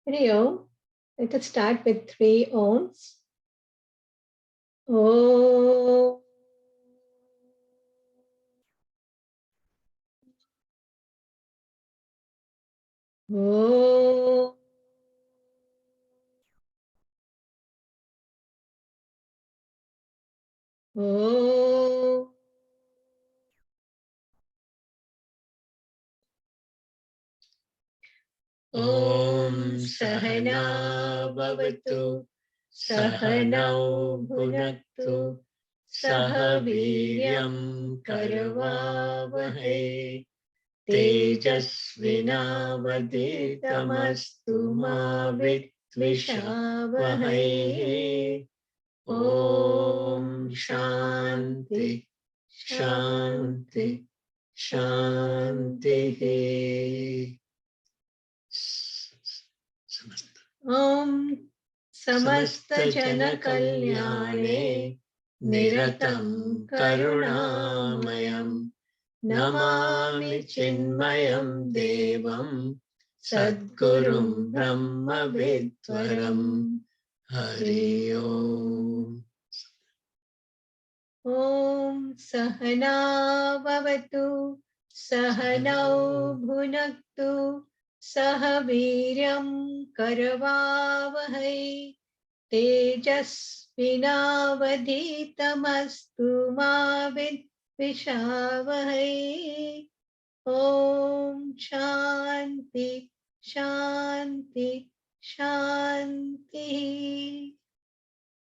Hari Om. Let us start with 3 Oms. Om. Om. Om. Om Sahana Bhavatu Sahanau Bhunaktu Sahaviryam Karavavahe Tejasvinavaditamastu ma Vidvishavahe. Om Shanti Shanti Shanti. Om Samasta Jana Kalyane Niratam Karunamayam Namami Chinmayam Devam Sadgurum Brahma Vidvaram. Hari Om. Om Sahana Bhavatu Sahanau Bhunaktu Sahaviryam Karavavahe Tejasvinavaditamastu ma Vidvishavahe. Om Shanti Shanti Shanti.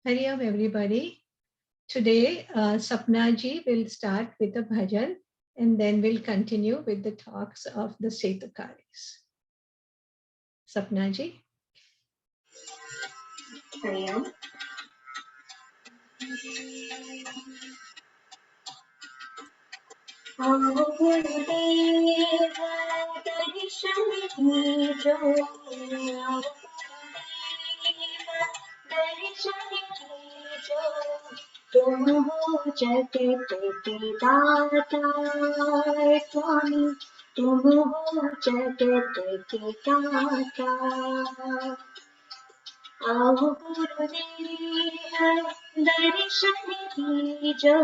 Hari Om, everybody. Today, Sapnaji will start with a bhajan and then we'll continue with the talks of the Setukaris. Sapnaji. Hari Om. आओ गुरुदेव दर्शन दीजो, आओ गुरुदेव दर्शन दीजो, तुम हो जगत के दाता स्वामी, तुम हो जगत के दाता। आओ गुरुदेव दर्शन दीजो,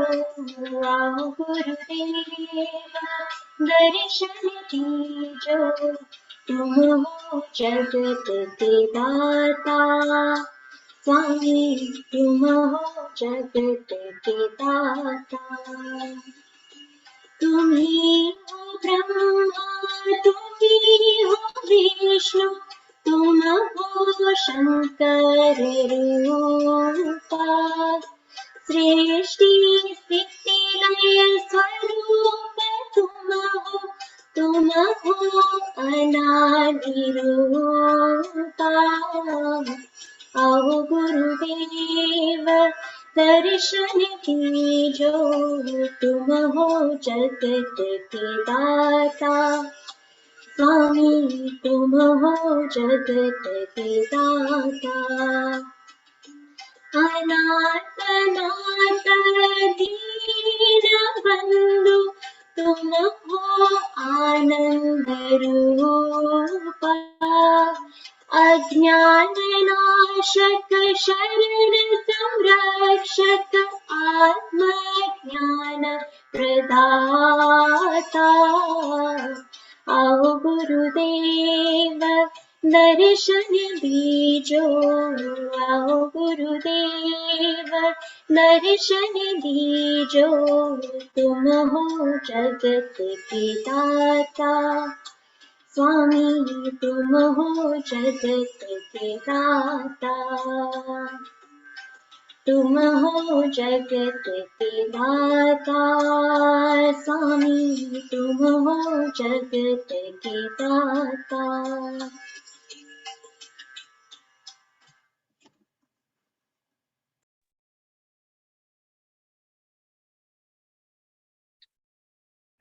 आओ गुरुदेव दर्शन दीजो, तुम हो जगत के दाता स्वामी, तुम हो जगत के दाता। तुम्ही हो ब्रह्मा, तुम्ही हो विष्णु, तुम हो शंकर रूपा। सृष्टि स्थिति लय स्वरूप तुम हो अनादि रूपा। आओ गुरुदेव दर्शन दीजो, तुम हो जगत के दाता स्वामी, तुम हो जगत के दाता। अनाथ नाथ दीन बंधु, तुम हो आनंद रूपा। अज्ञान नाशक शरण संरक्षक, आत्म ज्ञान प्रदाता। आओ गुरुदेव दर्शन दीजो, आओ गुरुदेव दर्शन दीजो, तुम हो जगत के दाता स्वामी, तुम हो जगत के दाता। तुम हो जगत के दाता स्वामी, तुम हो जगत के दाता।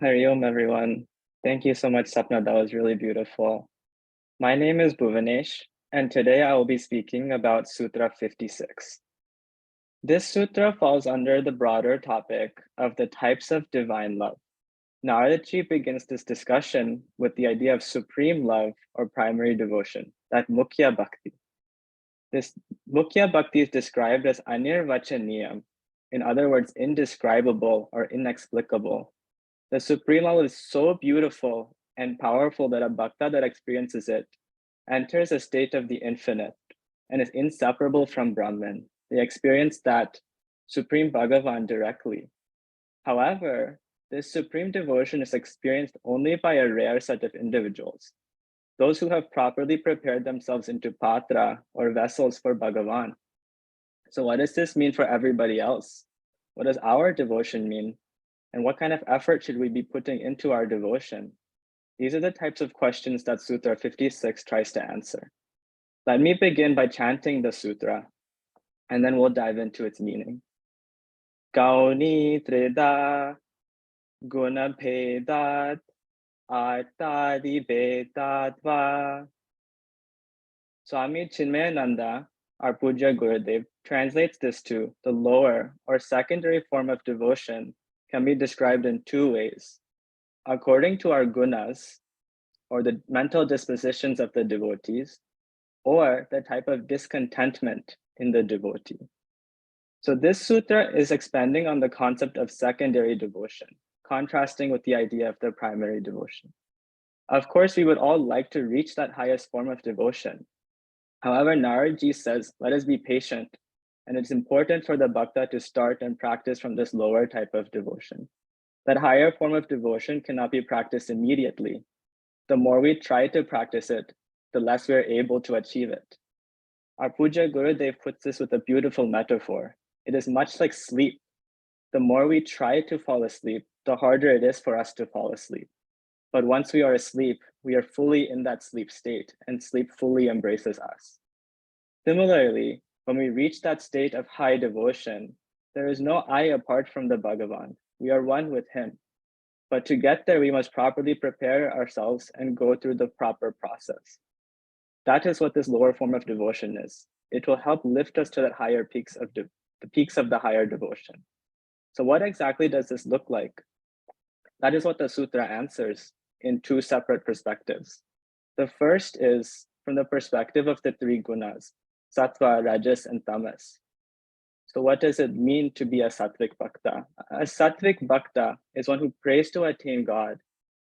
Hari Om, everyone. Thank you so much, Sapna. That was really beautiful. My name is Bhuvanesh, and today I will be speaking about Sutra 56. This sutra falls under the broader topic of the types of divine love. Narada begins this discussion with the idea of supreme love or primary devotion. that Mukhya Bhakti. This Mukhya Bhakti is described as Anirvachaniyam, in other words, indescribable or inexplicable. The Supreme Love is so beautiful and powerful that a bhakta that experiences it enters a state of the infinite and is inseparable from Brahman. They experience that Supreme Bhagavan directly. However, this supreme devotion is experienced only by a rare set of individuals, those who have properly prepared themselves into patra or vessels for Bhagavan. So what does this mean for everybody else? What does our devotion mean? And what kind of effort should we be putting into our devotion? These are the types of questions that Sutra 56 tries to answer. Let me begin by chanting the sutra, and then we'll dive into its meaning. Gauni trida guna bhedat artadi vedadva. Swami Chinmaya, our Puja Gurudev, translates this to the lower or secondary form of devotion can be described in two ways. According to our gunas, or the mental dispositions of the devotees, or the type of discontentment in the devotee. So this sutra is expanding on the concept of secondary devotion, contrasting with the idea of the primary devotion. Of course, we would all like to reach that highest form of devotion. However, Narada says, let us be patient, and it's important for the bhakta to start and practice from this lower type of devotion. That higher form of devotion cannot be practiced immediately. The more we try to practice it, the less we're able to achieve it. Our Puja Gurudev puts this with a beautiful metaphor. It is much like sleep. The more we try to fall asleep, the harder it is for us to fall asleep. But once we are asleep, we are fully in that sleep state, and sleep fully embraces us. Similarly, when we reach that state of high devotion, there is no I apart from the Bhagavan. We are one with him. But to get there, we must properly prepare ourselves and go through the proper process. That is what this lower form of devotion is. It will help lift us to that higher peaks of the peaks of the higher devotion. So what exactly does this look like? That is what the sutra answers in two separate perspectives. The first is from the perspective of the three gunas, sattva, rajas, and tamas. So what does it mean to be a sattvic bhakta? A sattvic bhakta is one who prays to attain God,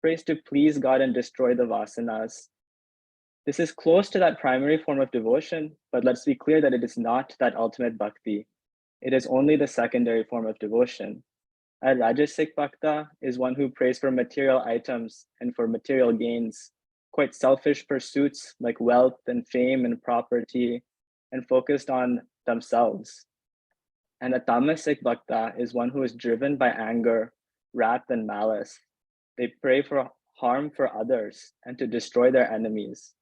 prays to please God and destroy the vasanas. This is close to that primary form of devotion, but let's be clear that it is not that ultimate bhakti. It is only the secondary form of devotion. A rajasic bhakta is one who prays for material items and for material gains, quite selfish pursuits like wealth and fame and property, and focused on themselves. And a tamasic bhakta is one who is driven by anger, wrath, and malice. They pray for harm for others and to destroy their enemies.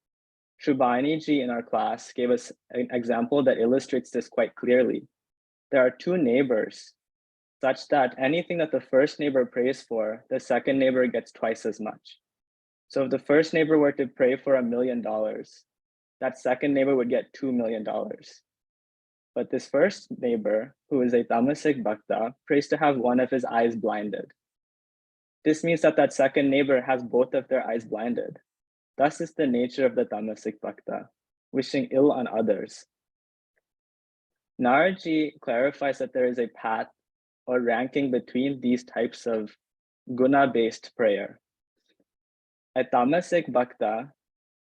Shubhani ji in our class gave us an example that illustrates this quite clearly. There are two neighbors, such that anything that the first neighbor prays for, the second neighbor gets twice as much. So if the first neighbor were to pray for $1 million, that second neighbor would get $2 million. But this first neighbor, who is a tamasic bhakta, prays to have one of his eyes blinded. This means that that second neighbor has both of their eyes blinded. Thus is the nature of the tamasic bhakta, wishing ill on others. Narada clarifies that there is a path or ranking between these types of guna-based prayer. A tamasic bhakta,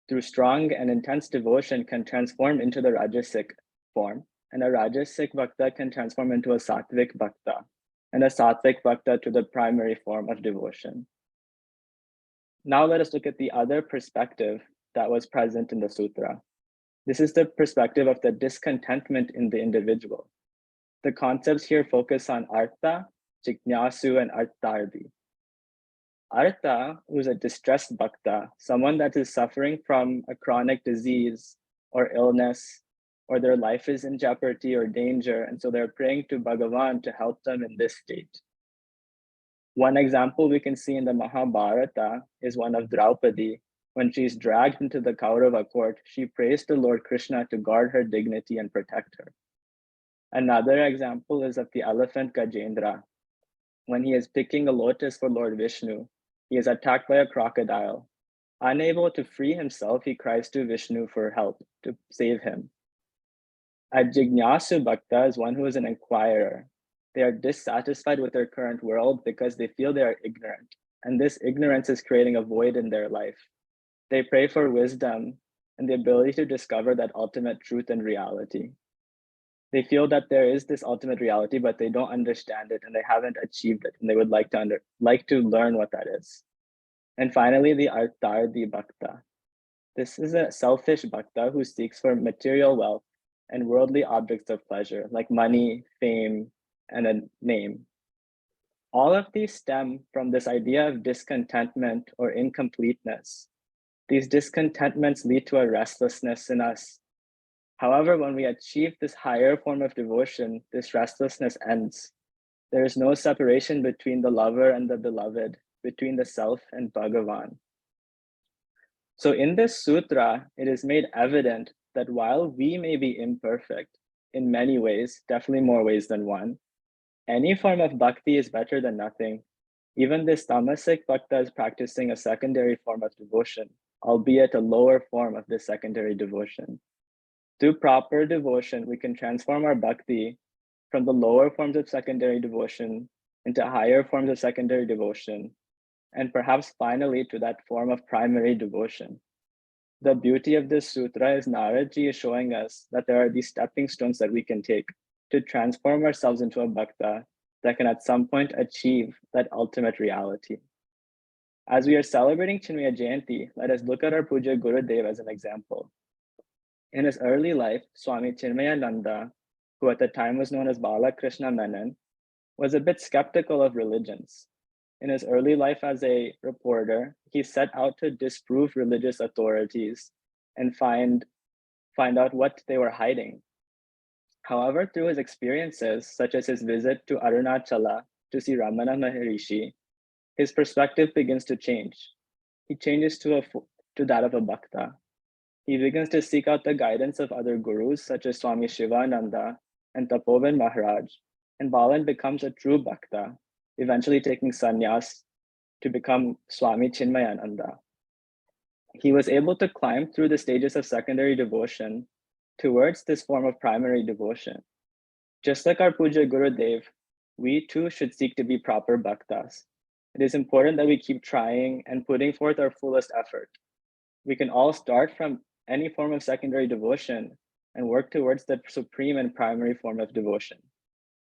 through strong and intense devotion, can transform into the rajasic form, and a rajasic bhakta can transform into a sattvic bhakta, and a sattvic bhakta to the primary form of devotion. Now let us look at the other perspective that was present in the sutra. This is the perspective of the discontentment in the individual. The concepts here focus on artha, jignasu, and artardi. Artha, who is a distressed bhakta, someone that is suffering from a chronic disease or illness, or their life is in jeopardy or danger, and so they're praying to Bhagavan to help them in this state. One example we can see in the Mahabharata is one of Draupadi. When she's dragged into the Kaurava court, she prays to Lord Krishna to guard her dignity and protect her. Another example is of the elephant Gajendra. When he is picking a lotus for Lord Vishnu, he is attacked by a crocodile. Unable to free himself, he cries to Vishnu for help to save him. A Jignasu Bhakta is one who is an inquirer. They are dissatisfied with their current world because they feel they are ignorant, and this ignorance is creating a void in their life. They pray for wisdom and the ability to discover that ultimate truth and reality. They feel that there is this ultimate reality, but they don't understand it and they haven't achieved it, and they would like to learn what that is. And finally, the Artardi Bhakta. This is a selfish Bhakta who seeks for material wealth and worldly objects of pleasure, like money, fame, and a name. All of these stem from this idea of discontentment or incompleteness. These discontentments lead to a restlessness in us. However, when we achieve this higher form of devotion, this restlessness ends. There is no separation between the lover and the beloved, between the self and Bhagavan. So in this sutra, it is made evident that while we may be imperfect in many ways, definitely more ways than one, any form of bhakti is better than nothing. Even this tamasic bhakta is practicing a secondary form of devotion, albeit a lower form of this secondary devotion. Through proper devotion, we can transform our bhakti from the lower forms of secondary devotion into higher forms of secondary devotion, and perhaps finally to that form of primary devotion. The beauty of this sutra is Narada is showing us that there are these stepping stones that we can take to transform ourselves into a bhakta that can at some point achieve that ultimate reality. As we are celebrating Chinmaya Jayanti, let us look at our Puja Gurudev as an example. In his early life, Swami Chinmayananda, who at the time was known as Bala Krishna Menon, was a bit skeptical of religions. In his early life as a reporter, he set out to disprove religious authorities and find out what they were hiding. However, through his experiences, such as his visit to Arunachala to see Ramana Maharishi, his perspective begins to change. He changes to that of a bhakta. He begins to seek out the guidance of other gurus, such as Swami Shivananda and Tapovan Maharaj, and Balan becomes a true bhakta, eventually taking sannyas to become Swami Chinmayananda. He was able to climb through the stages of secondary devotion towards this form of primary devotion. Just like our Puja Gurudev, we too should seek to be proper bhaktas. It is important that we keep trying and putting forth our fullest effort. We can all start from any form of secondary devotion and work towards the supreme and primary form of devotion.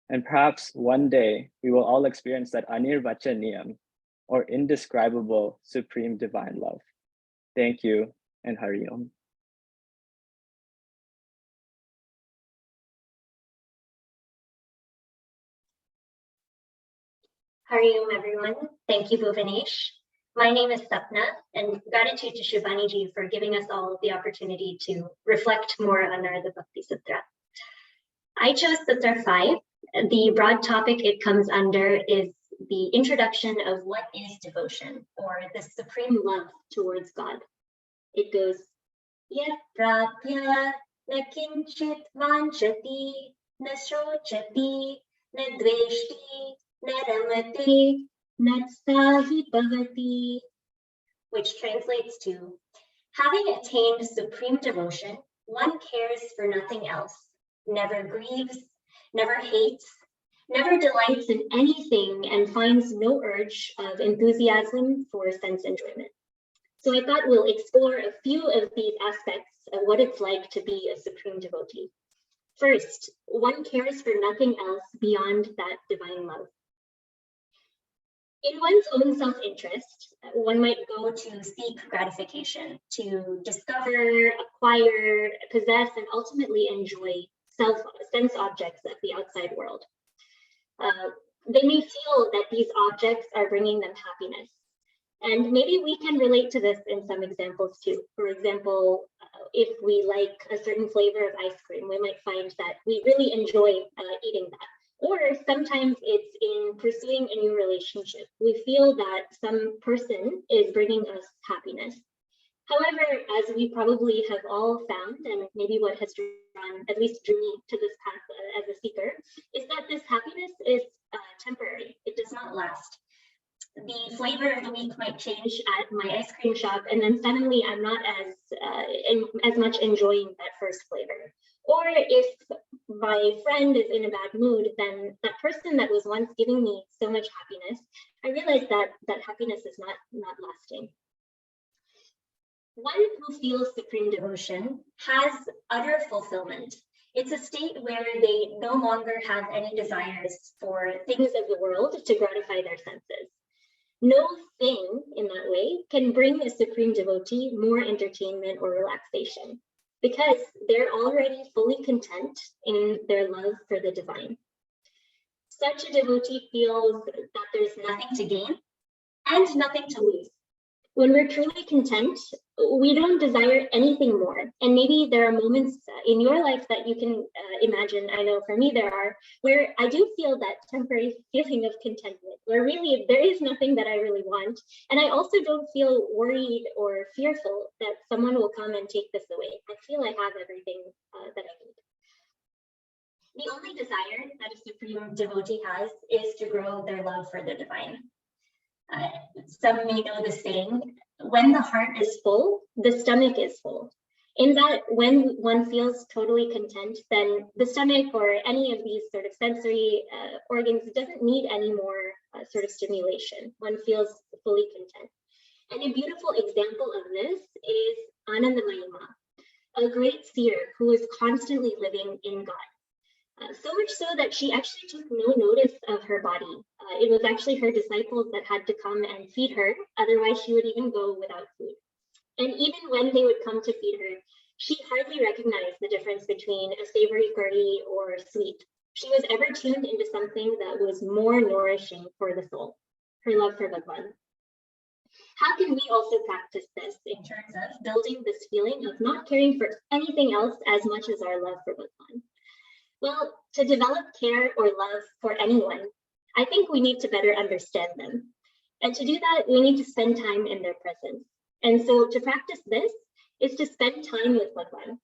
And perhaps one day we will all experience that anirvachaniyam, or indescribable supreme divine love. Thank you, and Hari Om. Hari Om, everyone. Thank you, Bhuvanesh. My name is Sapna, and gratitude to Shubhani ji for giving us all the opportunity to reflect more on Narada Bhakti Sutra. I chose Sutra 5. The broad topic it comes under is the introduction of what is devotion, or the supreme love towards God. It goes, Yat prapya na kinchit vanchati, na shrochati, na dveshti, na ramate, na sahi bhavati, which translates to, having attained supreme devotion, one cares for nothing else, never grieves, never hates, never delights in anything, and finds no urge of enthusiasm for sense enjoyment. So I thought we'll explore a few of these aspects of what it's like to be a supreme devotee. First, one cares for nothing else beyond that divine love. In one's own self-interest, one might go to seek gratification, to discover, acquire, possess, and ultimately enjoy sense objects of the outside world. They may feel that these objects are bringing them happiness. And maybe we can relate to this in some examples too. For example, if we like a certain flavor of ice cream, we might find that we really enjoy eating that. Or sometimes it's in pursuing a new relationship. We feel that some person is bringing us happiness. However, as we probably have all found, and maybe what has drawn, at least drew me to this path as a seeker, is that this happiness is temporary. It does not last. the flavor of the week might change at my ice cream shop, and then suddenly I'm not as much enjoying that first flavor. Or if my friend is in a bad mood, then that person that was once giving me so much happiness, I realize that happiness is not lasting. One who feels supreme devotion has utter fulfillment. It's a state where they no longer have any desires for things of the world to gratify their senses. No thing in that way can bring a supreme devotee more entertainment or relaxation, because they're already fully content in their love for the divine. Such a devotee feels that there's nothing to gain and nothing to lose. When we're truly content, we don't desire anything more. And maybe there are moments in your life that you can imagine, I know for me there are, where I do feel that temporary feeling of contentment, where really there is nothing that I really want. And I also don't feel worried or fearful that someone will come and take this away. I feel I have everything that I need. The only desire that a supreme devotee has is to grow their love for the divine. Some may know the saying, when the heart is full, the stomach is full. In that, when one feels totally content, then the stomach or any of these sort of sensory organs doesn't need any more sort of stimulation. One feels fully content. And a beautiful example of this is Ananda Mahima, a great seer who is constantly living in God. So much so that she actually took no notice of her body. It was actually her disciples that had to come and feed her, otherwise she would even go without food. And even when they would come to feed her, she hardly recognized the difference between a savory curry or sweet. She was ever tuned into something that was more nourishing for the soul, her love for Bhagwan. How can we also practice this in terms of building this feeling of not caring for anything else as much as our love for Bhagwan? Well, to develop care or love for anyone, I think we need to better understand them. And to do that, we need to spend time in their presence. And so to practice this is to spend time with Bhagwan,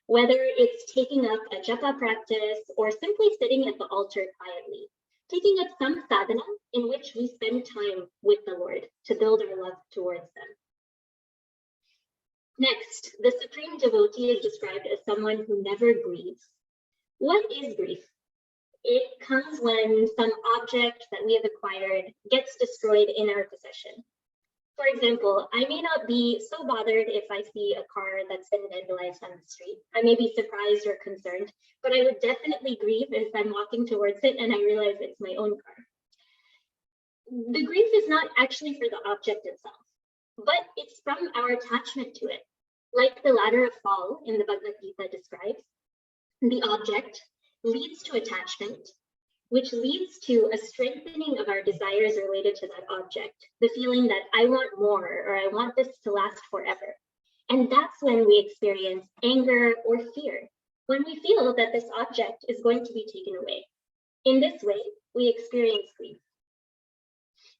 whether it's taking up a japa practice or simply sitting at the altar quietly, taking up some sadhana in which we spend time with the Lord to build our love towards them. Next, the supreme devotee is described as someone who never grieves. What is grief? It comes when some object that we have acquired gets destroyed in our possession. For example, I may not be so bothered if I see a car that's been vandalized on the street. I may be surprised or concerned, but I would definitely grieve if I'm walking towards it and I realize it's my own car. The grief is not actually for the object itself, but it's from our attachment to it. Like the ladder of fall in the Bhagavad Gita describes, the object leads to attachment, which leads to a strengthening of our desires related to that object, the feeling that I want more or I want this to last forever. And that's when we experience anger or fear, when we feel that this object is going to be taken away. In this way, we experience grief.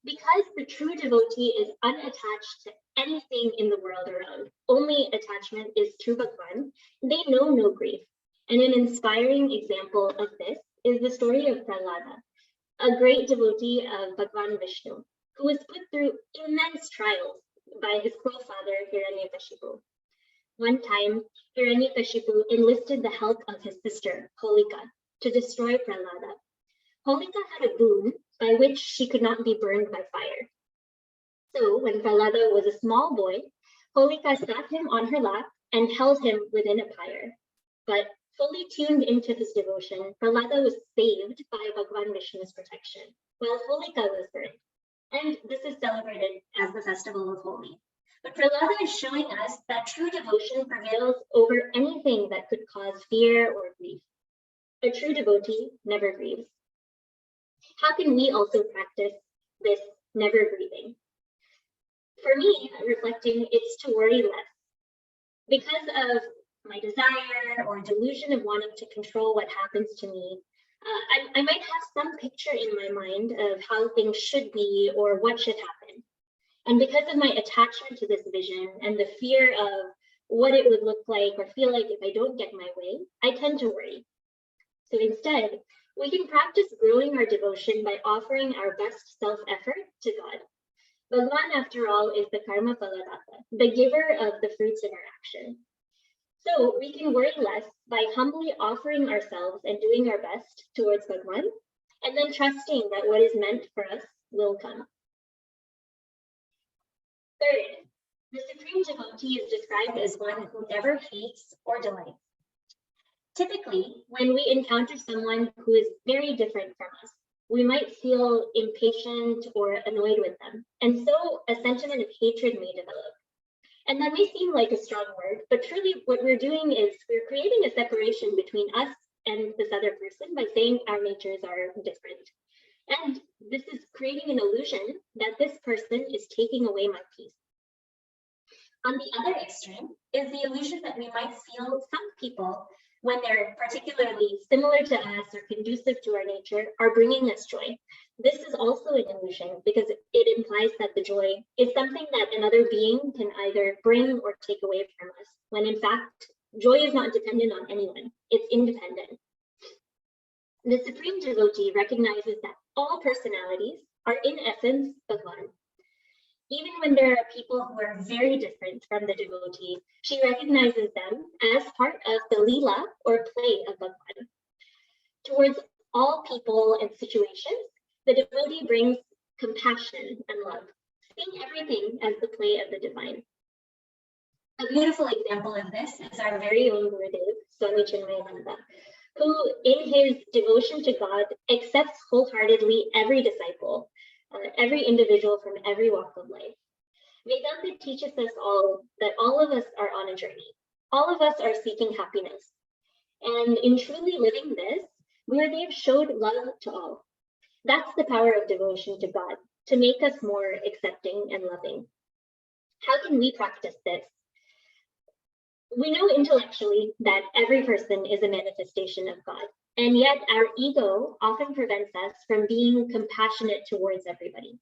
Because the true devotee is unattached to anything in the world around, only attachment is to Bhagwan, they know no grief. And an inspiring example of this is the story of Prahlada, a great devotee of Bhagwan Vishnu, who was put through immense trials by his cruel father, Hiranyakashipu. One time, Hiranyakashipu enlisted the help of his sister, Holika, to destroy Prahlada. Holika had a boon by which she could not be burned by fire. So when Prahlada was a small boy, Holika sat him on her lap and held him within a pyre. But fully tuned into his devotion, Prahlada was saved by Bhagwan Vishnu's protection, while Holika was burned. And this is celebrated as the festival of Holi. But Prahlada is showing us that true devotion prevails over anything that could cause fear or grief. A true devotee never grieves. How can we also practice this never grieving? For me, reflecting, it's to worry less. Because of my desire or delusion of wanting to control what happens to me, I might have some picture in my mind of how things should be or what should happen. And because of my attachment to this vision and the fear of what it would look like or feel like if I don't get my way, I tend to worry. So instead, we can practice growing our devotion by offering our best self-effort to God. Bhagwan, after all, is the karma phaladata, the giver of the fruits of our action. So we can worry less by humbly offering ourselves and doing our best towards Bhagwan, and then trusting that what is meant for us will come. Third, the supreme devotee is described as one who never hates or delights. Typically, when we encounter someone who is very different from us, we might feel impatient or annoyed with them, and so a sentiment of hatred may develop. And that may seem like a strong word, but truly what we're doing is we're creating a separation between us and this other person by saying our natures are different. And this is creating an illusion that this person is taking away my peace. On the other extreme is the illusion that we might feel some people, when they're particularly similar to us or conducive to our nature, are bringing us joy. This is also an illusion because it implies that the joy is something that another being can either bring or take away from us, when in fact, joy is not dependent on anyone, it's independent. The supreme devotee recognizes that all personalities are in essence Bhagwan. Even when there are people who are very different from the devotee, she recognizes them as part of the Leela or play of Bhagwan. Towards all people and situations, the devotee brings compassion and love, seeing everything as the play of the divine. A beautiful example of this is our very own Gurudev, Swami Chinmaya, who in his devotion to God accepts wholeheartedly every disciple, every individual from every walk of life. Vedanta teaches us all that all of us are on a journey. All of us are seeking happiness. And in truly living this, Gurudev showed love to all. That's the power of devotion to God, to make us more accepting and loving. How can we practice this? We know intellectually that every person is a manifestation of God, and yet our ego often prevents us from being compassionate towards everybody.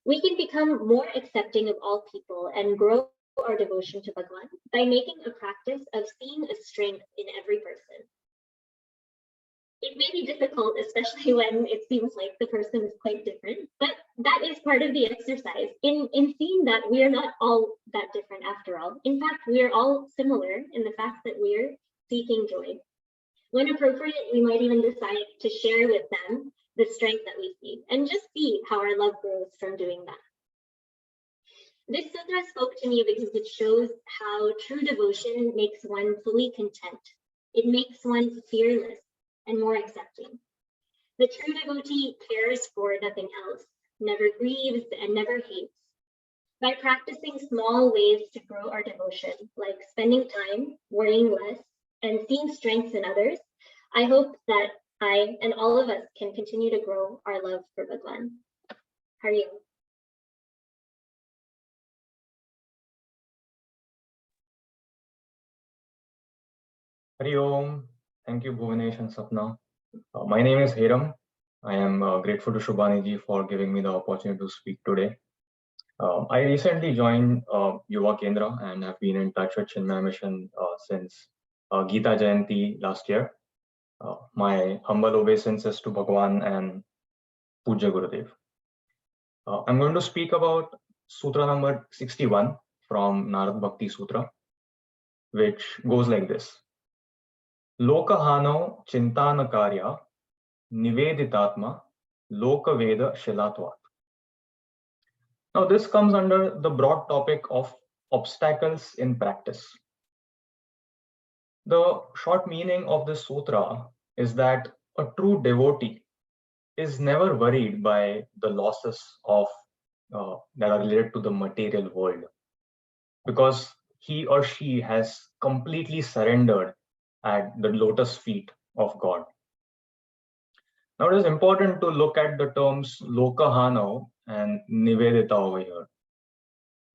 We can become more accepting of all people and grow our devotion to Bhagwan by making a practice of seeing a strength in every person. It may be difficult, especially when it seems like the person is quite different, but that is part of the exercise in seeing that we are not all that different after all. In fact, we are all similar in the fact that we're seeking joy. When appropriate, we might even decide to share with them the strength that we see and just see how our love grows from doing that. This sutra spoke to me because it shows how true devotion makes one fully content. It makes one fearless and more accepting. The true devotee cares for nothing else, never grieves and never hates. By practicing small ways to grow our devotion, like spending time, worrying less, and seeing strengths in others, I hope that I and all of us can continue to grow our love for Bhagwan. Hari Om. Hari Om. Thank you, Bhuvanesh and Sapna. My name is Hiram. I am grateful to Shubhani ji for giving me the opportunity to speak today. I recently joined Yuva Kendra and have been in touch with Chinmaya Mission since Gita Jayanti last year. My humble obeisances to Bhagwan and Puja Gurudev. I'm going to speak about Sutra number 61 from Narada Bhakti Sutra, which goes like this. Lokahano chintana karya niveditatma lokaveda shilatvat. Now this comes under the broad topic of obstacles in practice. The short meaning of this sutra is that a true devotee is never worried by the losses of that are related to the material world, because he or she has completely surrendered at the lotus feet of God. Now it is important to look at the terms lokahano and nivedita over here.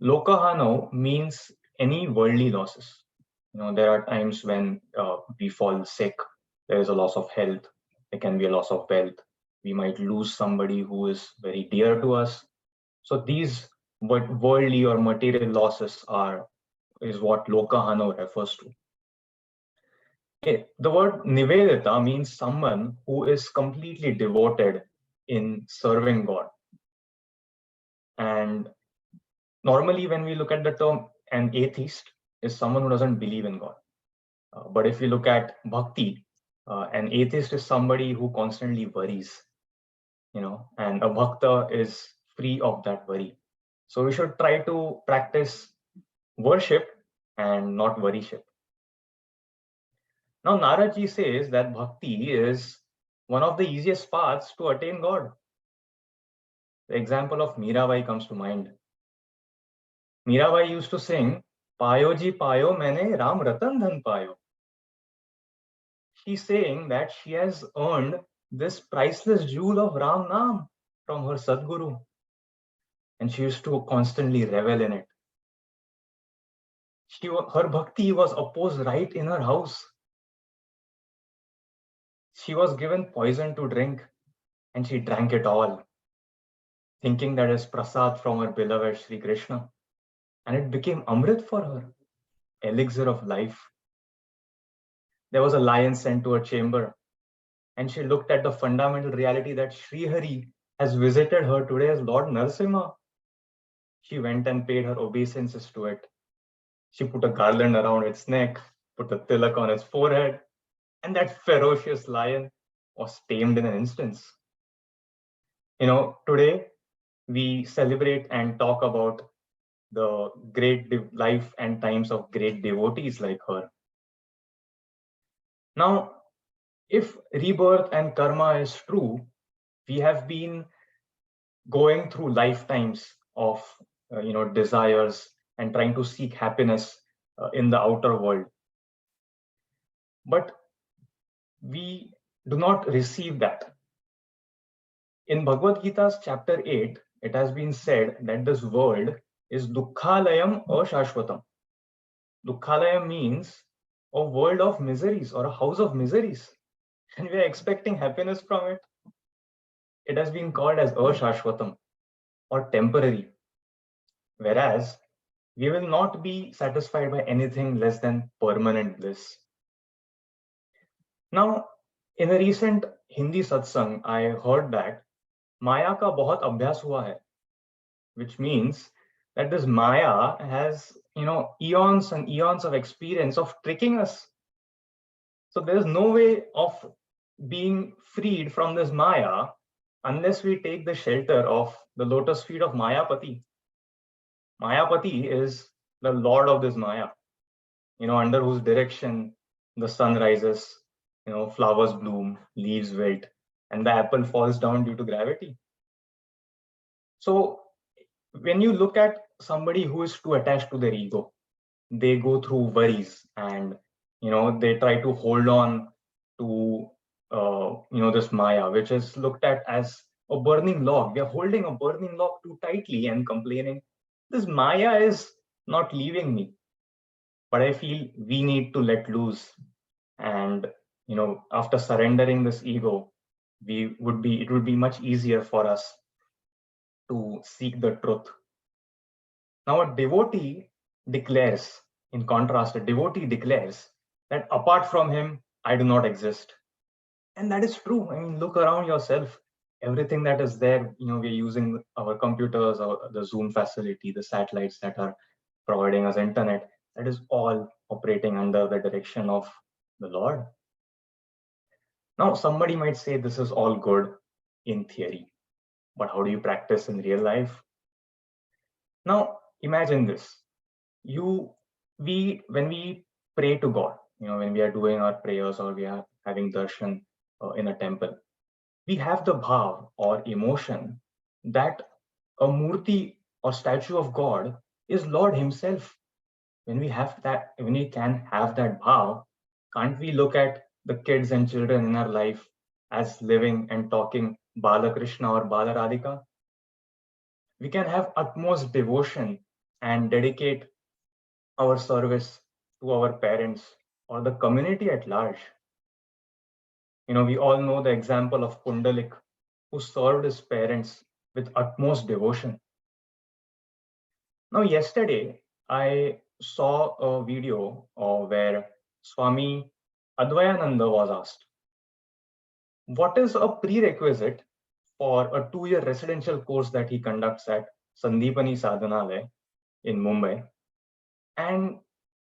Lokahano means any worldly losses. There are times when we fall sick, there is a loss of health, there can be a loss of wealth, we might lose somebody who is very dear to us. So these worldly or material losses is what lokahano refers to. The word nivedita means someone who is completely devoted in serving God. And And normally when we look at the term, an atheist is someone who doesn't believe in God. But if you look at bhakti, an atheist is somebody who constantly worries, and a bhakta is free of that worry. So we should try to practice worship and not worship. Now, Naraji says that bhakti is one of the easiest paths to attain God. The example of Mirabai comes to mind. Mirabai used to sing, Payo ji payo maine Ram Ratan Dhan payo. She's saying that she has earned this priceless jewel of Ram Naam from her Sadguru. And she used to constantly revel in it. Her bhakti was opposed right in her house. She was given poison to drink and she drank it all, thinking that is prasad from her beloved Shri Krishna. And it became Amrit for her, elixir of life. There was a lion sent to her chamber and she looked at the fundamental reality that Shri Hari has visited her today as Lord Narasimha. She went and paid her obeisances to it. She put a garland around its neck, put a tilak on its forehead, and that ferocious lion was tamed in an instant. Today we celebrate and talk about the great life and times of great devotees like her. Now, if rebirth and karma is true, we have been going through lifetimes of desires and trying to seek happiness in the outer world. But we do not receive that. In Bhagavad Gita's chapter 8, it has been said that this world is dukkhalayam ashashvatam. Dukkhalayam means a world of miseries or a house of miseries. And we are expecting happiness from it. It has been called as ashashvatam or temporary. Whereas we will not be satisfied by anything less than permanent bliss. Now, in a recent Hindi satsang, I heard that Maya ka bahut abhyas hua hai, which means that this Maya has, eons and eons of experience of tricking us. So there's no way of being freed from this Maya unless we take the shelter of the lotus feet of Mayapati. Mayapati is the lord of this Maya, under whose direction the sun rises, flowers bloom, leaves wilt, and the apple falls down due to gravity. So when you look at somebody who is too attached to their ego, they go through worries and, they try to hold on to, this Maya, which is looked at as a burning log. We are holding a burning log too tightly and complaining, this Maya is not leaving me. But I feel we need to let loose. And, after surrendering this ego, it would be much easier for us to seek the truth. Now, a devotee declares, in contrast, a devotee declares that apart from him, I do not exist. And that is true. I mean, look around yourself. Everything that is there, we're using our computers or the Zoom facility, the satellites that are providing us internet, that is all operating under the direction of the Lord. Now, somebody might say this is all good in theory, but how do you practice in real life? Now, imagine this. When we pray to God, when we are doing our prayers or we are having darshan in a temple, we have the bhav or emotion that a murti or statue of God is Lord himself. When we can have that bhav, can't we look at the kids and children in our life as living and talking Bala Krishna or Bala Radhika? We can have utmost devotion and dedicate our service to our parents or the community at large. We all know the example of Pundalik, who served his parents with utmost devotion. Now, yesterday, I saw a video where Swami Advayananda was asked, what is a prerequisite for a 2-year residential course that he conducts at Sandipani Sadhanalaya in Mumbai. And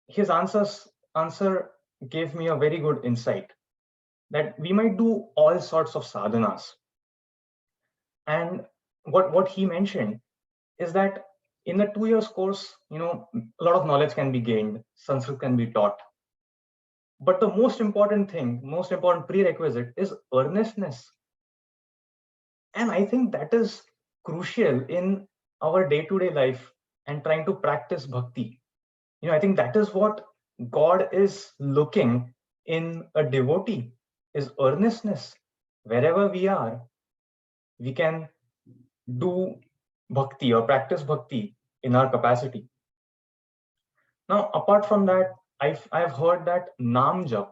his answer gave me a very good insight that we might do all sorts of sadhanas. And what he mentioned is that in the 2 years course, a lot of knowledge can be gained, Sanskrit can be taught. But the most important prerequisite is earnestness. And I think that is crucial in our day-to-day life and trying to practice bhakti. I think that is what God is looking in a devotee, is earnestness. Wherever we are, we can do bhakti or practice bhakti in our capacity. Now, apart from that, I've heard that Nam Jap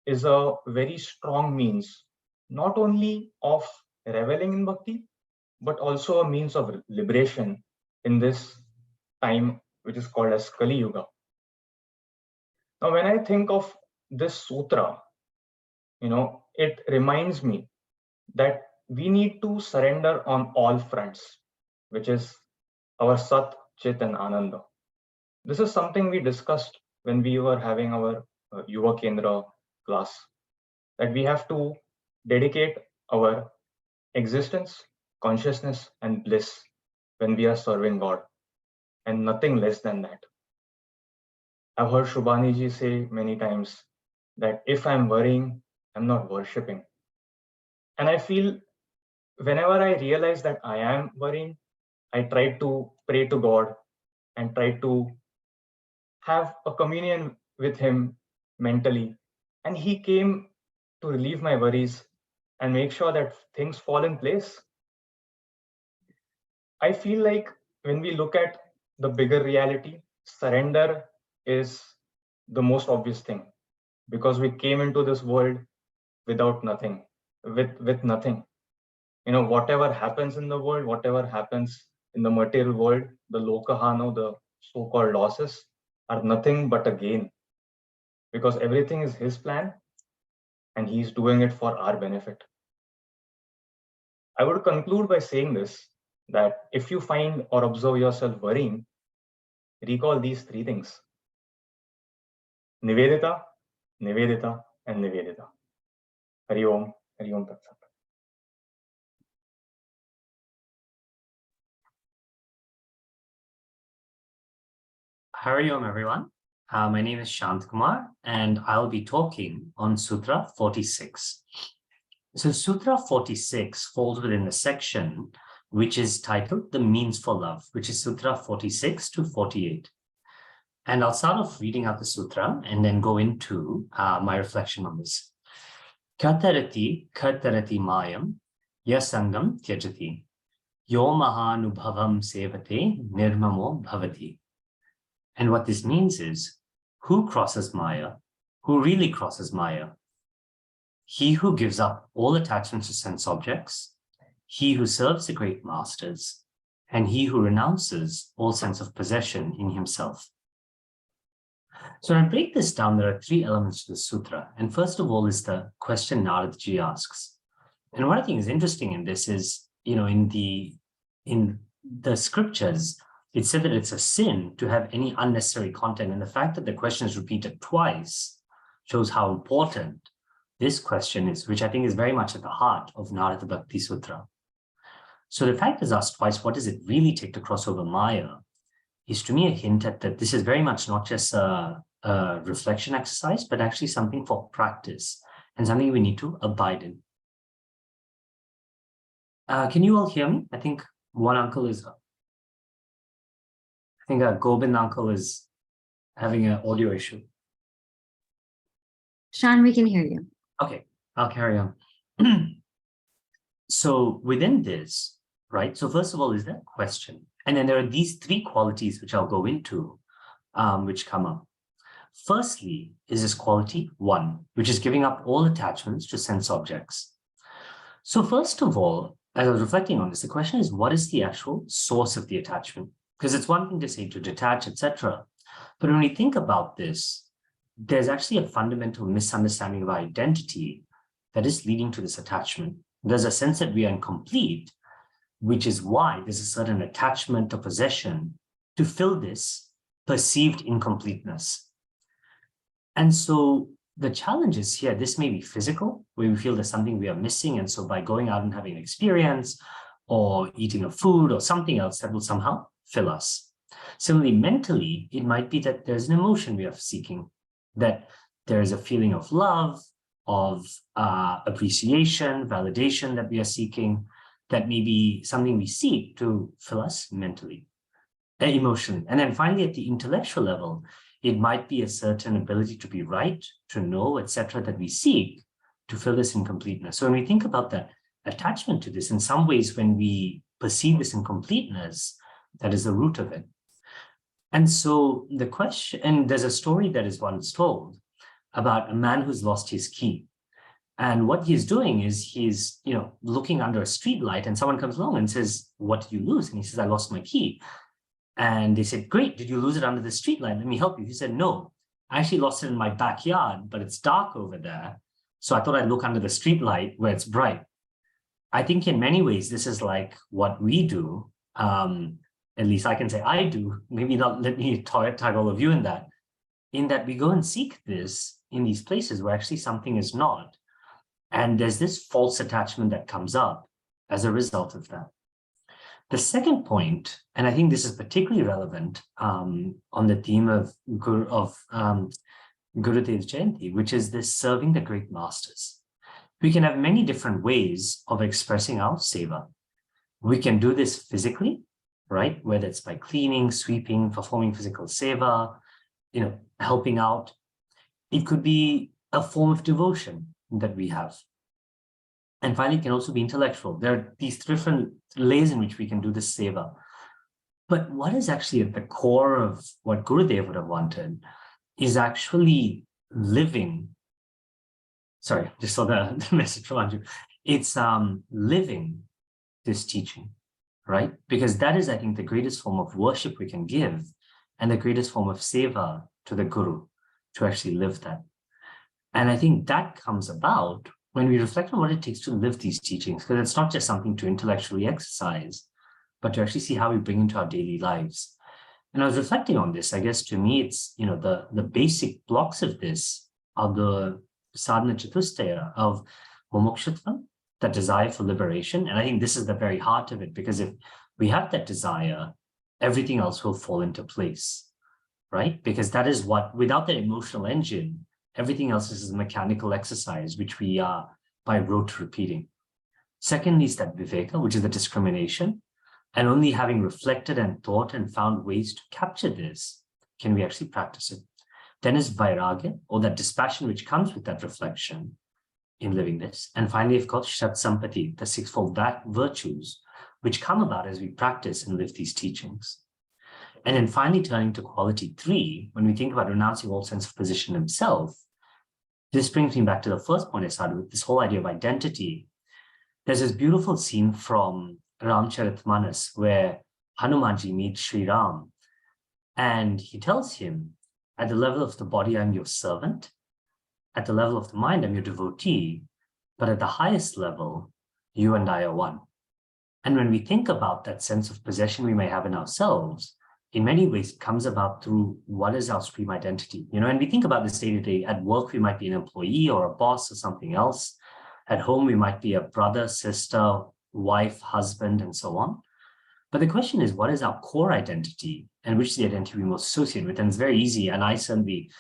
is a very strong means, not only of reveling in bhakti, but also a means of liberation in this time, which is called as Kali Yuga. Now, when I think of this sutra, it reminds me that we need to surrender on all fronts, which is our Sat, Chit, and Ananda. This is something we discussed when we were having our Yuva Kendra class, that we have to dedicate our existence, consciousness, and bliss when we are serving God, and nothing less than that. I've heard Shubhani ji say many times that if I'm worrying, I'm not worshipping. And I feel whenever I realize that I am worrying, I try to pray to God and try to have a communion with Him mentally. And He came to relieve my worries and make sure that things fall in place. I feel like when we look at the bigger reality, surrender is the most obvious thing, because we came into this world without nothing, with nothing. Whatever happens in the world, whatever happens in the material world, the lokahano, the so-called losses, are nothing but a gain, because everything is His plan and He's doing it for our benefit. I would conclude by saying this, that if you find or observe yourself worrying, recall these three things: Nivedita, Nivedita, and Nivedita. Hari Om, Hari Om Tat Sat. Hari Om, everyone. My name is Shant Kumar, and I'll be talking on Sutra 46. So Sutra 46 falls within the section which is titled The Means for Love, which is Sutra 46 to 48. And I'll start off reading out the sutra and then go into my reflection on this. Katarati katarati mayam yasangam tyajati yo mahanubhavam sevate nirmamo bhavati. And what this means is, who crosses Maya? Who really crosses Maya? He who gives up all attachments to sense objects, he who serves the great masters, and he who renounces all sense of possession in himself. So when I break this down, there are three elements to the sutra. And first of all is the question Narada ji asks. And what I think is interesting in this is, in the scriptures, it said that it's a sin to have any unnecessary content. And the fact that the question is repeated twice shows how important this question is, which I think is very much at the heart of Narada Bhakti Sutra. So the fact is asked twice, what does it really take to cross over Maya, is to me a hint at that this is very much not just a reflection exercise, but actually something for practice and something we need to abide in. Can you all hear me? I think one uncle is... I think Gobind uncle is having an audio issue. Sean, we can hear you. Okay, I'll carry on. So within this, right, so first of all is that question. And then there are these three qualities which I'll go into, which come up. Firstly is this quality one, which is giving up all attachments to sense objects. So first of all, as I was reflecting on this, the question is, what is the actual source of the attachment? Because it's one thing to say to detach, etc. But when we think about this, there's actually a fundamental misunderstanding of our identity that is leading to this attachment. There's a sense that we are incomplete which is why there's a certain attachment or possession to fill this perceived incompleteness. And so the challenge is here, this may be physical, where we feel there's something we are missing. And so by going out and having an experience or eating a food or something else, that will somehow fill us. Similarly, mentally, it might be that there's an emotion we are seeking, that there is a feeling of love, of appreciation, validation that we are seeking, that may be something we seek to fill us mentally, emotionally. And then finally, at the intellectual level, it might be a certain ability to be right, to know, etc., that we seek to fill this incompleteness. So when we think about that attachment to this, in some ways, when we perceive this incompleteness, that is the root of it. And so the question, and there's a story that is once told about a man who's lost his key. And what he's doing is he's, looking under a street light, and someone comes along and says, "What did you lose?" And he says, "I lost my key." And they said, "Great, did you lose it under the street light? Let me help you." He said, "No, I actually lost it in my backyard, but it's dark over there. So I thought I'd look under the street light where it's bright." I think in many ways, this is like what we do. At least I can say I do. Maybe not, let me tag all of you in that we go and seek this in these places where actually something is not. And there's this false attachment that comes up as a result of that. The second point, and I think this is particularly relevant on the theme of Gurudev's Jayanti, which is this serving the great masters. We can have many different ways of expressing our seva. We can do this physically, right? Whether it's by cleaning, sweeping, performing physical seva, helping out. It could be a form of devotion that we have. And finally, it can also be intellectual. There are these different layers in which we can do this seva. But what is actually at the core of what Gurudev would have wanted is actually living. Sorry, just saw the message from Anju. It's living this teaching, right? Because that is, I think, the greatest form of worship we can give, and the greatest form of seva to the Guru, to actually live that. And I think that comes about when we reflect on what it takes to live these teachings, because it's not just something to intellectually exercise, but to actually see how we bring into our daily lives. And I was reflecting on this. I guess to me, it's, the basic blocks of this are the sadhana chatushtaya of mumukshutva, that desire for liberation. And I think this is the very heart of it, because if we have that desire, everything else will fall into place, right? Because that is what, without that emotional engine, everything else is a mechanical exercise, which we are by rote repeating. Secondly is that viveka, which is the discrimination. And only having reflected and thought and found ways to capture this, can we actually practice it. Then is vairagya, or that dispassion which comes with that reflection in living this. And finally, of course, shat sampati, the sixfold virtues, which come about as we practice and live these teachings. And then finally, turning to quality 3, when we think about renouncing all sense of position himself, this brings me back to the first point I started with, this whole idea of identity. There's this beautiful scene from Ramcharitmanas where Hanumanji meets Shri Ram, and he tells him, at the level of the body, I'm your servant. At the level of the mind, I'm your devotee. But at the highest level, you and I are one. And when we think about that sense of possession we may have in ourselves, in many ways, it comes about through what is our supreme identity. And we think about this day to day. At work, we might be an employee or a boss or something else. At home, we might be a brother, sister, wife, husband, and so on. But the question is, what is our core identity, and which is the identity we most associate with? And it's very easy, and I certainly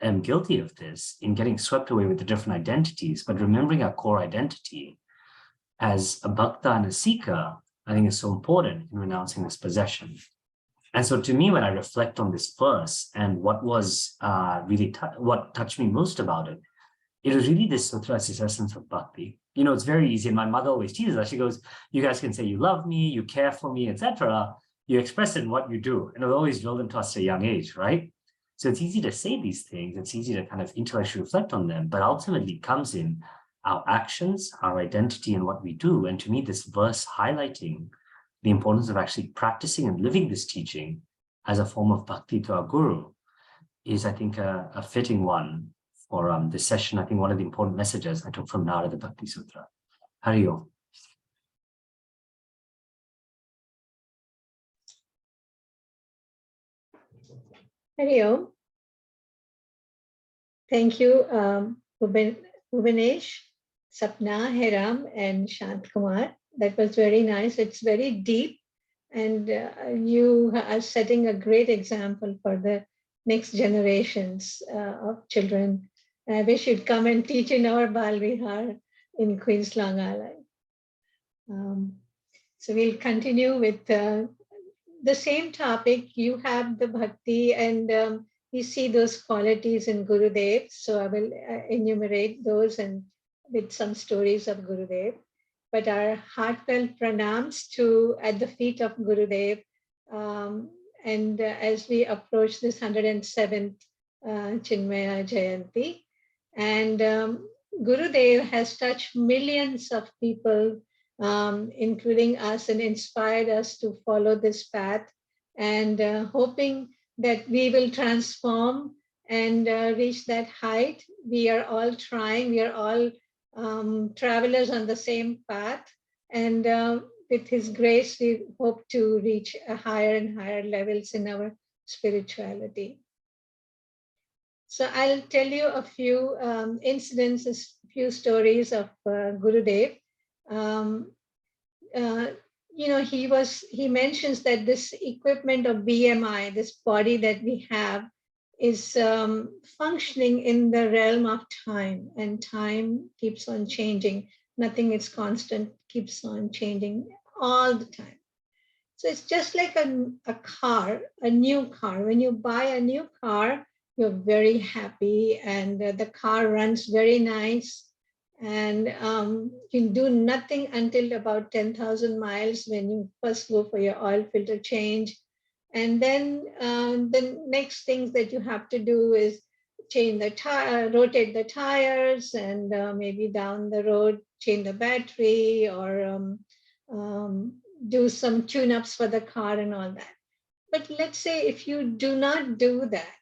am guilty of this, in getting swept away with the different identities. But remembering our core identity as a bhakta and a seeker, I think is so important in renouncing this possession. And so to me, when I reflect on this verse and what was what touched me most about it, it was really this sutra as its essence of bhakti. It's very easy. And my mother always teases us. She goes, you guys can say you love me, you care for me, etc. You express it in what you do. And it was always drilled into us at a young age, right? So it's easy to say these things. It's easy to kind of intellectually reflect on them. But ultimately it comes in our actions, our identity, and what we do. And to me, this verse highlighting the importance of actually practicing and living this teaching as a form of bhakti to our Guru is, I think, a fitting one for this session. I think one of the important messages I took from Narada Bhakti Sutra. Hari Om. Hari Om. Thank you, Bhubanesh, Sapna, Hiram, and Shant Kumar. That was very nice. It's very deep, and you are setting a great example for the next generations of children. I wish you'd come and teach in our Bal Vihar in Queens Long Island. So we'll continue with the same topic. You have the bhakti, and we see those qualities in Gurudev. So I will enumerate those and with some stories of Gurudev. But our heartfelt pranams to at the feet of Gurudev. And as we approach this 107th Chinmaya Jayanti, and Gurudev has touched millions of people, including us, and inspired us to follow this path, and hoping that we will transform and reach that height. We are all trying, we are all travelers on the same path, and with his grace, we hope to reach a higher and higher levels in our spirituality. So I'll tell you a few incidents, a few stories of Gurudev. He mentions that this equipment of BMI, this body that we have, is functioning in the realm of time, and time keeps on changing. Nothing is constant, keeps on changing all the time. So it's just like a car, a new car. When you buy a new car, you're very happy, and the car runs very nice. And you do nothing until about 10,000 miles when you first go for your oil filter change. And then the next things that you have to do is change the tire, rotate the tires, and maybe down the road, change the battery, or do some tune-ups for the car and all that. But let's say if you do not do that,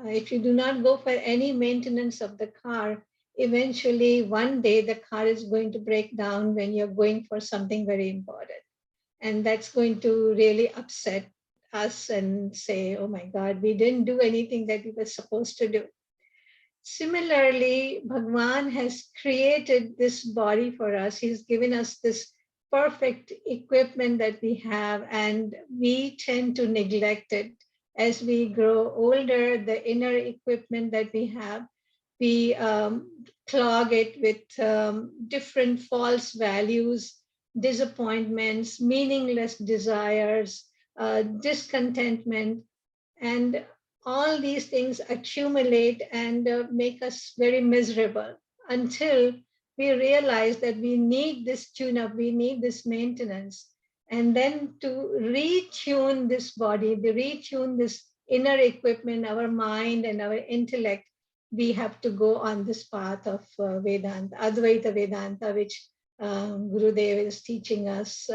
if you do not go for any maintenance of the car, eventually one day the car is going to break down when you're going for something very important. And that's going to really upset us and say, oh my God, we didn't do anything that we were supposed to do. Similarly, Bhagwan has created this body for us. He's given us this perfect equipment that we have, and we tend to neglect it. As we grow older, the inner equipment that we have, we clog it with different false values, disappointments, meaningless desires, discontentment, and all these things accumulate and make us very miserable until we realize that we need this tune-up, we need this maintenance. And then to retune this body, to retune this inner equipment, our mind and our intellect, we have to go on this path of Vedanta, Advaita Vedanta, which Gurudev is teaching us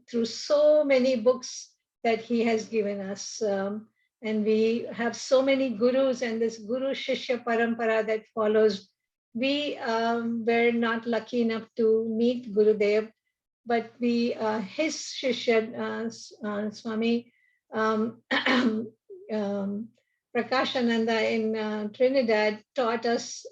through so many books that he has given us. And we have so many gurus, and this Guru Shishya Parampara that follows. We were not lucky enough to meet Gurudev, but his Shishya, Swami Prakashananda in Trinidad taught us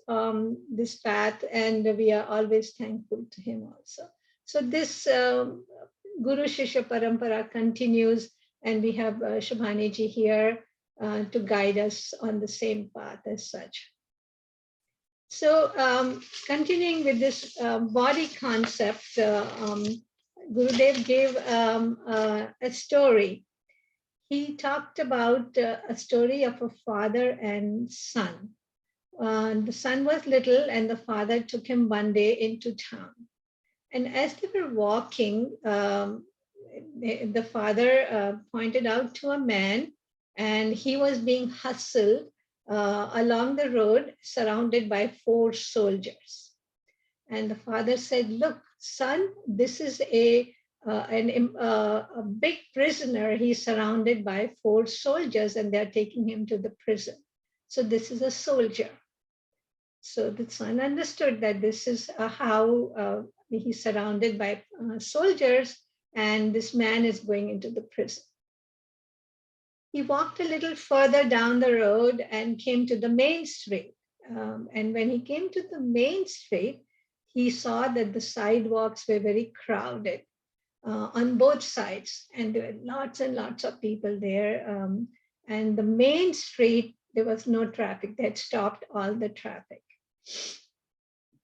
this path, and we are always thankful to him also. So this Guru Shishya Parampara continues, and we have Shubhani ji here to guide us on the same path as such. So continuing with this body concept, Gurudev gave a story. He talked about a story of a father and son. The son was little, and the father took him one day into town. And as they were walking, the father pointed out to a man, and he was being hustled along the road, surrounded by 4 soldiers. And the father said, look, son, this is a big prisoner. He's surrounded by 4 soldiers, and they're taking him to the prison. So this is a soldier. So the son understood that this is how he's surrounded by soldiers, and this man is going into the prison. he walked a little further down the road and came to the main street. And when he came to the main street, he saw that the sidewalks were very crowded on both sides, and there were lots and lots of people there. And the main street, there was no traffic. They had stopped all the traffic.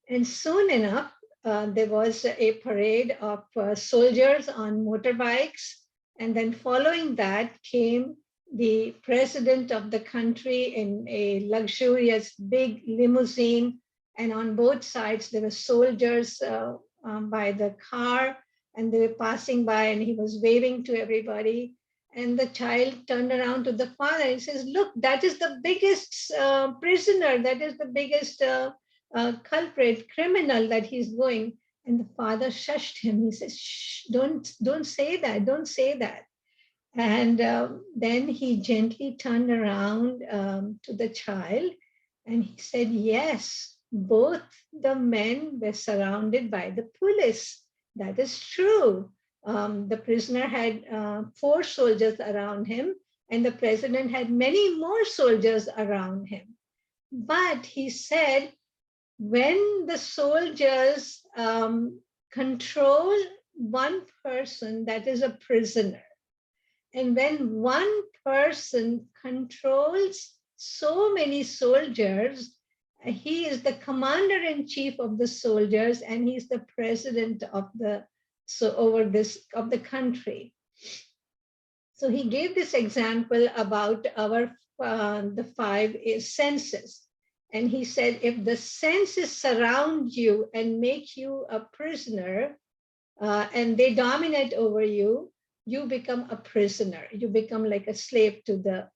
And soon enough, there was a parade of soldiers on motorbikes. And then following that came the president of the country in a luxurious big limousine. And on both sides, there were soldiers by the car, and they were passing by, and he was waving to everybody. And the child turned around to the father and says, look, that is the biggest prisoner. That is the biggest culprit, criminal that he's going. And the father shushed him. He says, shh, don't say that. Don't say that. And then he gently turned around to the child and he said, yes, both the men were surrounded by the police. That is true. The prisoner had 4 soldiers around him, and the president had many more soldiers around him. But he said, when the soldiers control one person, that is a prisoner. And when one person controls so many soldiers, he is the commander-in-chief of the soldiers, and he's the president of the of the country. So he gave this example about our the 5 senses. And he said, if the senses surround you and make you a prisoner, and they dominate over you, you become a prisoner. You become like a slave to the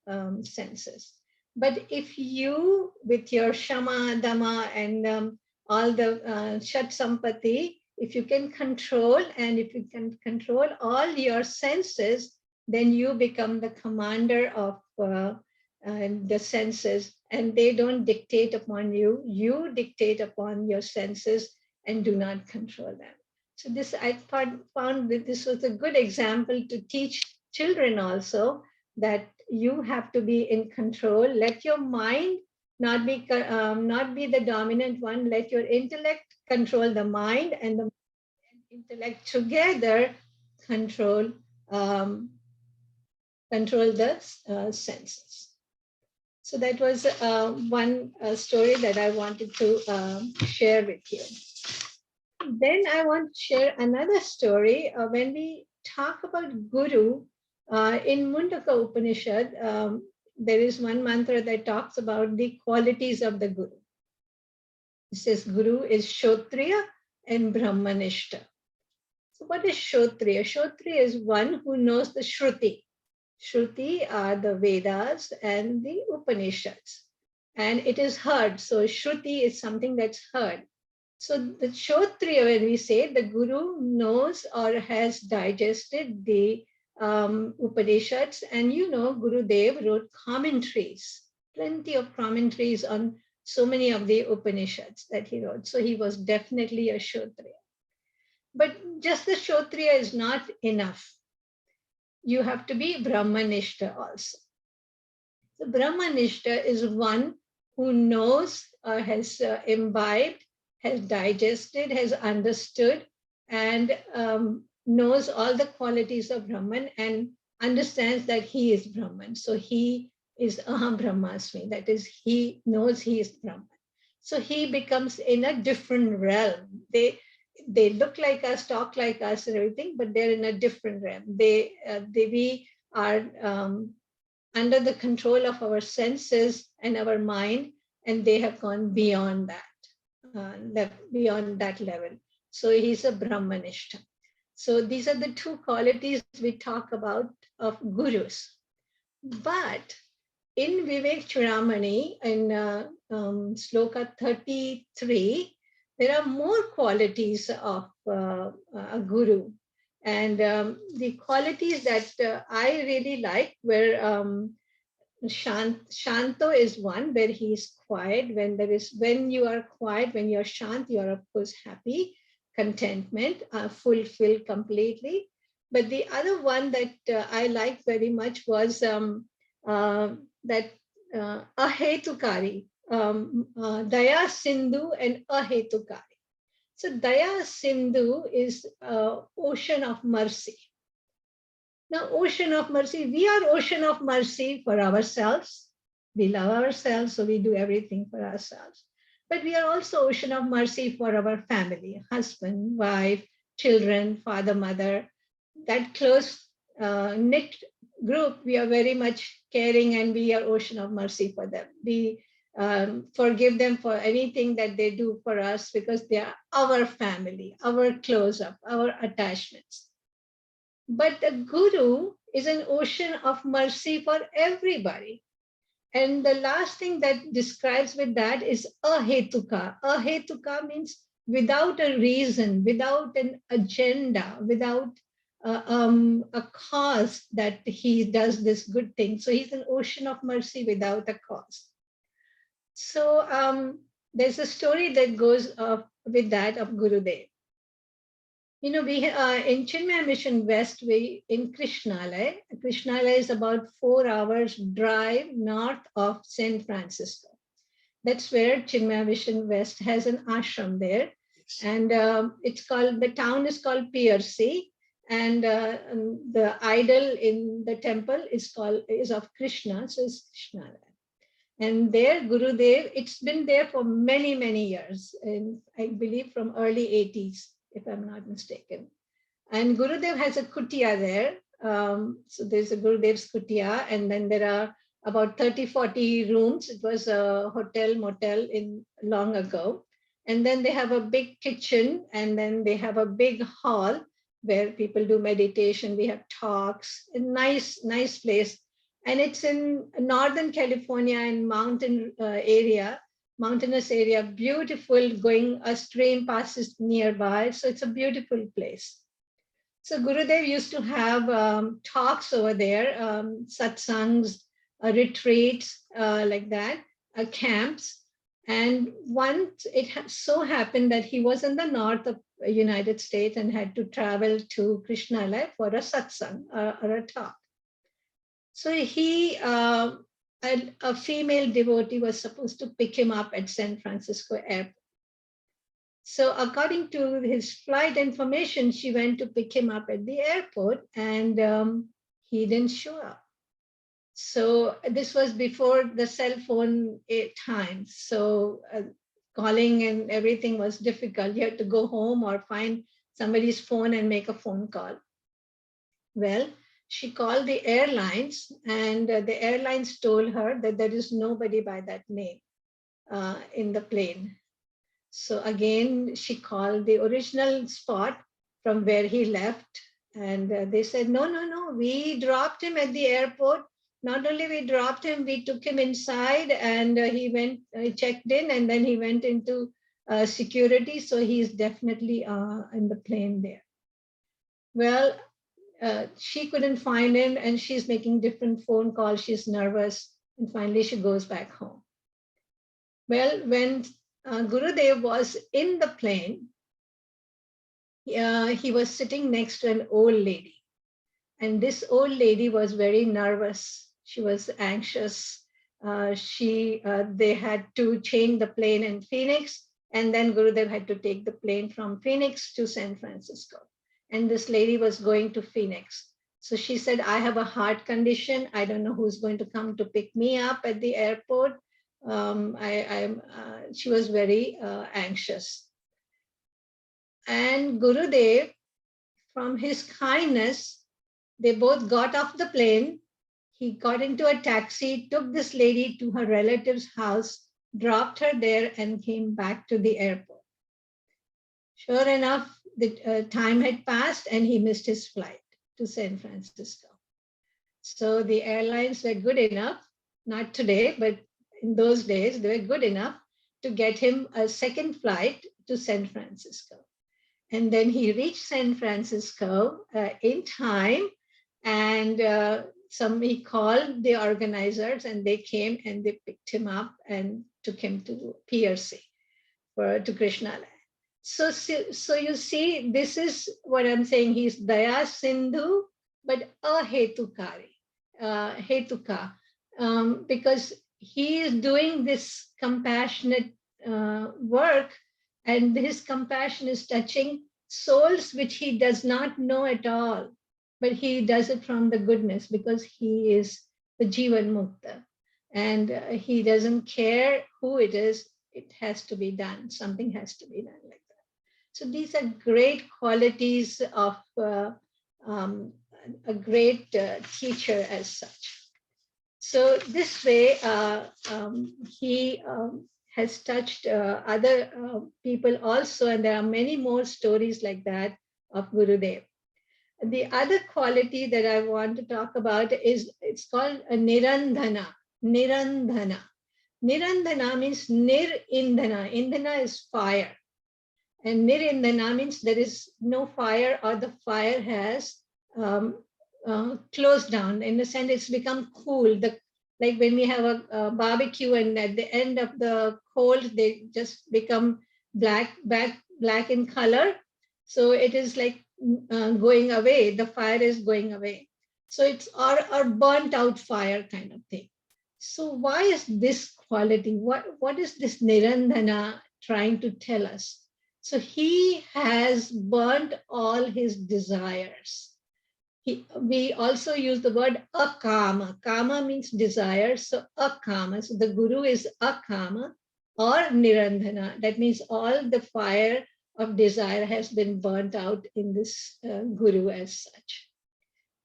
senses. But if you, with your Shama, Dhamma, and all the Shat Sampati, if you can control, and if you can control all your senses, then you become the commander of the senses, and they don't dictate upon you. You dictate upon your senses and do not control them. So this, I found that this was a good example to teach children also, that you have to be in control. Let your mind not be the dominant one. Let your intellect control the mind, and the intellect together control the senses. So that was one story that I wanted to share with you. Then I want to share another story. When we talk about Guru, in Mundaka Upanishad, there is one mantra that talks about the qualities of the Guru. It says Guru is Shotriya and Brahmanishta. So what is Shotriya? Shotriya is one who knows the Shruti. Shruti are the Vedas and the Upanishads. And it is heard. So Shruti is something that's heard. So the Shotriya, when we say the Guru knows or has digested the Upanishads, and you know, Gurudev wrote commentaries, plenty of commentaries on so many of the Upanishads that he wrote. So he was definitely a Shotriya. But just the Shotriya is not enough. You have to be Brahmanishta also. So Brahmanishta is one who knows or has imbibed, has digested, has understood, and knows all the qualities of Brahman and understands that he is Brahman. So he is Aham Brahmasmi, that is, he knows he is Brahman. So he becomes in a different realm. They look like us, talk like us and everything, but they're in a different realm. We are under the control of our senses and our mind, and they have gone beyond that, beyond that level. So he's a Brahmanishta. So these are the 2 qualities we talk about of gurus. But in Vivek Chudamani, in Sloka 33, there are more qualities of a guru. And the qualities that I really like were Shanto is one, where he is quiet. When you are quiet, when you're shant, you are of course happy, contentment, fulfilled completely. But the other one that I liked very much was that ahetukari, Daya Sindhu and ahetukari. So Daya Sindhu is ocean of mercy. Now, ocean of mercy, we are ocean of mercy for ourselves. We love ourselves, so we do everything for ourselves. But we are also ocean of mercy for our family, husband, wife, children, father, mother. That close knit group, we are very much caring and we are ocean of mercy for them. We forgive them for anything that they do for us because they are our family, our close-up, our attachments. But the Guru is an ocean of mercy for everybody. And the last thing that describes with that is ahetuka. Ahetuka means without a reason, without an agenda, without a cause that he does this good thing. So he's an ocean of mercy without a cause. So there's a story that goes with that of Gurudev. You know, we in Chinmaya Mission West, we in Krishnalaya. Krishnalaya is about 4 hours drive north of San Francisco. That's where Chinmaya Mission West has an ashram there, and it's called, the town is called PRC, and the idol in the temple is of Krishna, so it's Krishnalaya. And there, Gurudev, it's been there for many, many years, and I believe from early 80s. If I'm not mistaken. And Gurudev has a kutia there. So there's a Gurudev's kutia, and then there are about 30, 40 rooms. It was a hotel, motel in long ago. And then they have a big kitchen, and then they have a big hall where people do meditation. We have talks, a nice place. And it's in Northern California and mountainous area, beautiful, going, a stream passes nearby. So it's a beautiful place. So Gurudev used to have talks over there, satsangs, retreats like that, camps. And once it so happened that he was in the north of the United States and had to travel to Krishnalaya for a satsang or a talk. So he, a female devotee was supposed to pick him up at San Francisco airport. So according to his flight information, she went to pick him up at the airport, and he didn't show up. So this was before the cell phone times. So calling and everything was difficult. You had to go home or find somebody's phone and make a phone call. Well, she called the airlines, and the airlines told her that there is nobody by that name in the plane. So again, she called the original spot from where he left, and they said, no, we dropped him at the airport. Not only we dropped him, we took him inside, and he checked in, and then he went into security. So he's definitely in the plane there. Well, she couldn't find him, and she's making different phone calls. She's nervous, and finally she goes back home. Well, when Gurudev was in the plane, he was sitting next to an old lady, and this old lady was very nervous. She was anxious. They had to change the plane in Phoenix, and then Gurudev had to take the plane from Phoenix to San Francisco. And this lady was going to Phoenix. So she said, I have a heart condition. I don't know who's going to come to pick me up at the airport. She was very anxious. And Gurudev, from his kindness, they both got off the plane. He got into a taxi, took this lady to her relative's house, dropped her there, and came back to the airport. Sure enough, the time had passed and he missed his flight to San Francisco. So the airlines were good enough, not today, but in those days, they were good enough to get him a second flight to San Francisco. And then he reached San Francisco in time, and he called the organizers, and they came and they picked him up and took him to PRC, to Krishnalaya. So you see, this is what I'm saying. He's Daya Sindhu, but ahetukari, hetuka. because he is doing this compassionate work, and his compassion is touching souls which he does not know at all, but he does it from the goodness because he is the Jivan Mukta, and he doesn't care who it is. It has to be done. Something has to be done like that. So these are great qualities of a great teacher as such. So this way, he has touched other people also, and there are many more stories like that of Gurudev. The other quality that I want to talk about is, it's called a Nirandhana. Nirandhana. Nirandhana means Nir Indhana. Indhana is fire. And Nir Indhana means there is no fire, or the fire has closed down. In the sense, it's become cool. Like when we have a barbecue, and at the end of the cold, they just become black in color. So it is like going away. The fire is going away. So it's our burnt out fire kind of thing. So why is this quality? What is this Nirandhana trying to tell us? So he has burnt all his desires. We also use the word akama. Kama means desire. So akama. So the Guru is akama or Nirandhana. That means all the fire of desire has been burnt out in this Guru as such.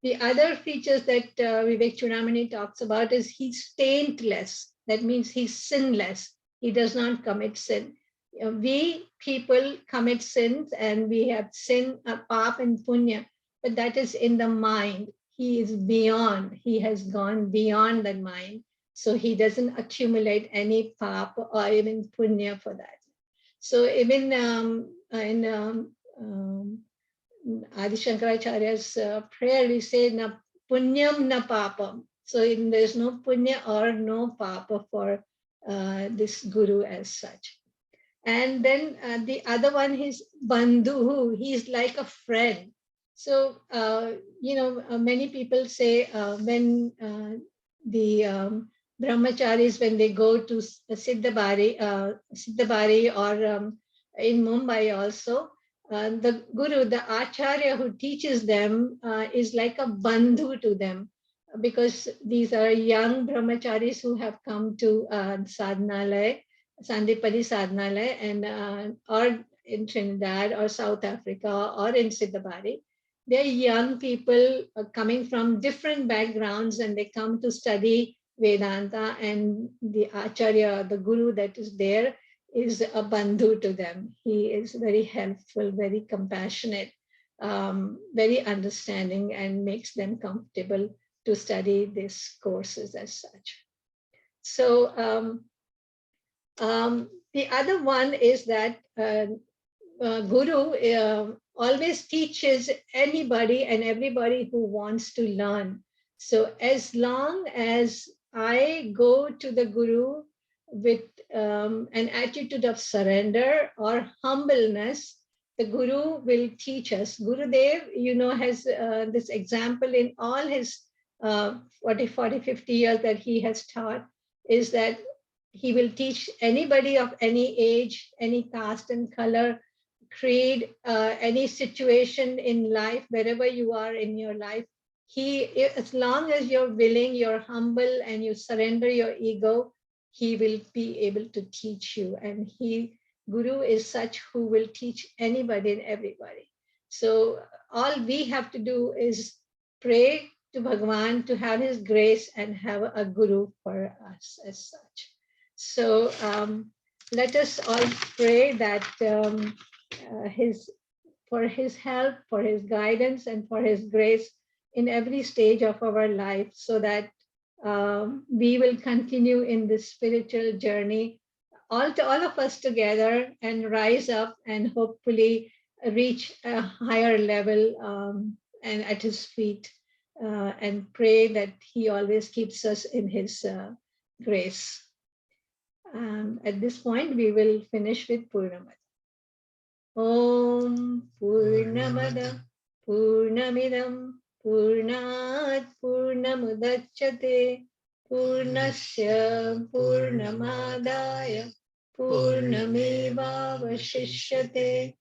The other features that Vivek Chudamani talks about is he's taintless. That means he's sinless. He does not commit sin. We people commit sins, and we have sin, pap and punya, but that is in the mind. He is beyond. He has gone beyond that mind. So he doesn't accumulate any pap or even punya for that. So even in Adi Shankaracharya's prayer, we say, na punyam na papam. So there's no punya or no papa for this Guru as such. And then the other one is bandhu. He's like a friend. So, many people say when the brahmacharis, when they go to Siddhabari or in Mumbai also, the Guru, the Acharya who teaches them is like a bandhu to them, because these are young brahmacharis who have come to Sadhanalaya, Sandipadi Sadhanalaya, and or in Trinidad or South Africa or in Siddhabari. They're young people coming from different backgrounds, and they come to study Vedanta, and the Acharya, the Guru that is there, is a bandhu to them. He is very helpful, very compassionate, very understanding, and makes them comfortable to study these courses as such. So the other one is that Guru always teaches anybody and everybody who wants to learn. So as long as I go to the Guru with an attitude of surrender or humbleness, the Guru will teach us. Gurudev, has this example in all his 40, 50 years that he has taught, is that he will teach anybody of any age, any caste and color, creed, any situation in life, wherever you are in your life. As long as you're willing, you're humble, and you surrender your ego, he will be able to teach you. And Guru is such who will teach anybody and everybody. So all we have to do is pray to Bhagavan to have his grace and have a Guru for us as such. So let us all pray that for his help, for his guidance, and for his grace in every stage of our life, so that we will continue in this spiritual journey, all of us together, and rise up and hopefully reach a higher level and at his feet, and pray that he always keeps us in his grace. At this point, we will finish with Purnamada. Om Purnamada Purnamidam Purnat Purnamudachyate Purnasya Purnamadaya Purnamevavashishyate.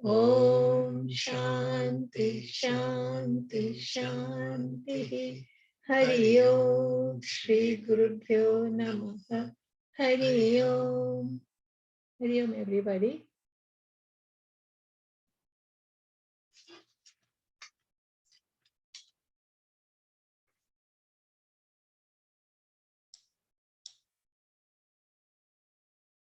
Om Shanti Shanti Shanti. Hari Om. Shri Gurubhyo Namaha. Hari Om. Hari Om, everybody.